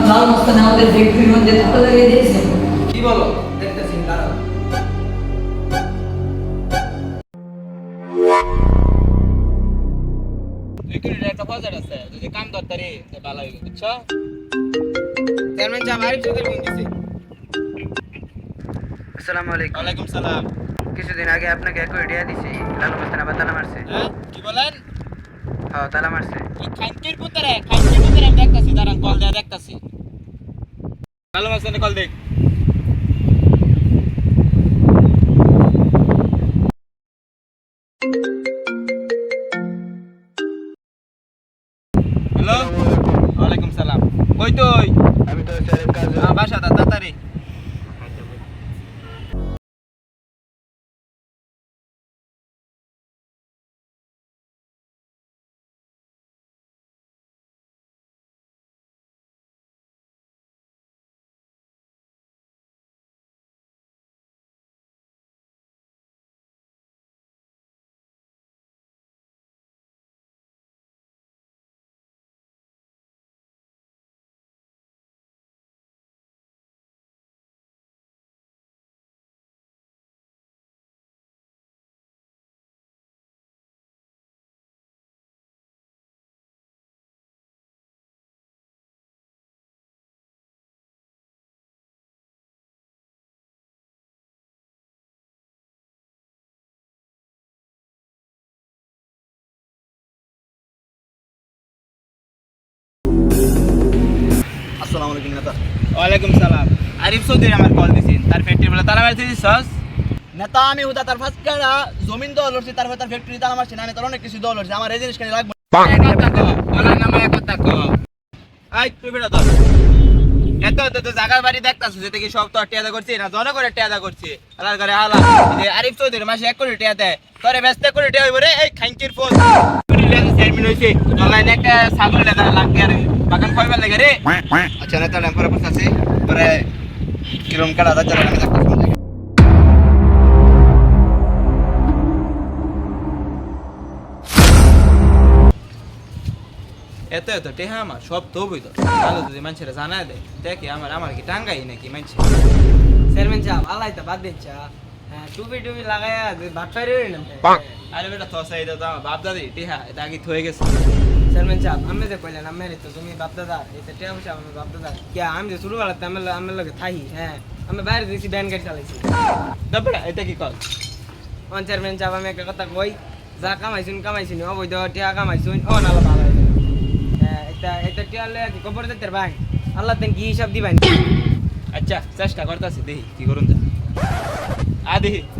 লাল মস্তানে আমাদের ফ্যাক্টরির মধ্যে তালা লাগিয়ে দিয়েছে। কি বলো? দেখতেছি দাঁড়াও। ফ্যাক্টরির একটা বাজার আছে, যদি কাম দরকারি তো ভালো হইবে, বুঝছো? চেয়ারম্যান সাহেব আরিফ চৌধুরী ফোন দিছে। আসসালামু আলাইকুম। ওয়ালাইকুম সালাম। কিছুদিন আগে আপনাকে এক কোটি টাকা দিছি, লালু মস্তান আবার তালা মারছে। হ্যাঁ কি বলেন? হ্যাঁ, তালা মারছে। এই খাইন্তির পুত্রে আমি দেখতাছি, দাঁড়ান কল দেয়া দেখতাছি। ভালো মাসে কল দেখ। হ্যালো, ওয়ালাইকুম সালাম। কই তুই? আমি তো স্যারের কাজ বাসা তাড়াতাড়ি। আসসালামু আলাইকুম নেতা। ওয়ালাইকুম সালাম। আরিফ চৌধুরী আমার কল দিছেন, তার ফ্যাক্টরি বলে তালা মারতে দিছস? নেতা আমি হুদা তার ফার্স্ট কাটা জমিন দল লড়ছি, তারপর তার ফ্যাক্টরি তালা মারছি না, আমি তার অনেক কিছু দল লড়ছি, আমার এই জিনিস কেন লাগবে? কথা কও, বলার নামে কথা কও। আই তুই বেটা ধর। এত তো জায়গা বাড়ি দেখতাছিস, যেতে কি সব তো টিয়াদা করছি না, জনগণের টিয়াদা করছি। আলার ঘরে হালা যে আরিফ চৌধুরী মাসে 1 কোটি টাকা দেয়, তোরে ব্যস্ত কোটি টাকা হইব রে। এই খাইঙ্কির ফোন চেয়ারম্যান হইছে, অনলাইনে একটা ছাগল লেদা লাগবে আর বাগান খাইবার লাগে রে। আচ্ছা নেতা ল্যাম্পারে বসে পরে কিরম কাটা দাঁড়া আমি দেখতেছি। এত এত টেহা আমার সব তো বইতো ভালো, যদি মানুষেরা জানা দেয় দেখে আমার কি টাঙ্গাই নাকি মানুষ। চেয়ারম্যান সাহেব আলাই তো বাদ দিন চা। হ্যাঁ, টুপি টুপি লাগায়া ভাত খাই রইল না। আরে বেটা থসা এটা তো আমার বাপ দাদি টেহা, এটা আগে থয়ে গেছে। চেয়ারম্যান সাহেব আমি যে কইলেন আমি তো তুমি বাপ দাদা এটা টিয়া পয়সা আমার বাপ দাদা কে আমি যে শুরু বেলাতে আমার লগে থাই। হ্যাঁ, আমি বাইরে দিয়েছি ব্যান গাড়ি চালাইছি। তারপরে এটা কি কল? অন চেয়ারম্যান সাহেব আমি একটা কথা কই, যা কামাইছুন অবৈধ টিয়া কামাইছুন ও নালা ভালো হয়ে যাবে। হ্যাঁ, এটা টিয়া লয়ে কি খবর দিতে ভাই আল্লাহ তেন কি হিসাব দিবেন? আচ্ছা চেষ্টা করতেছি, দেখি কি করুন যা। দেখি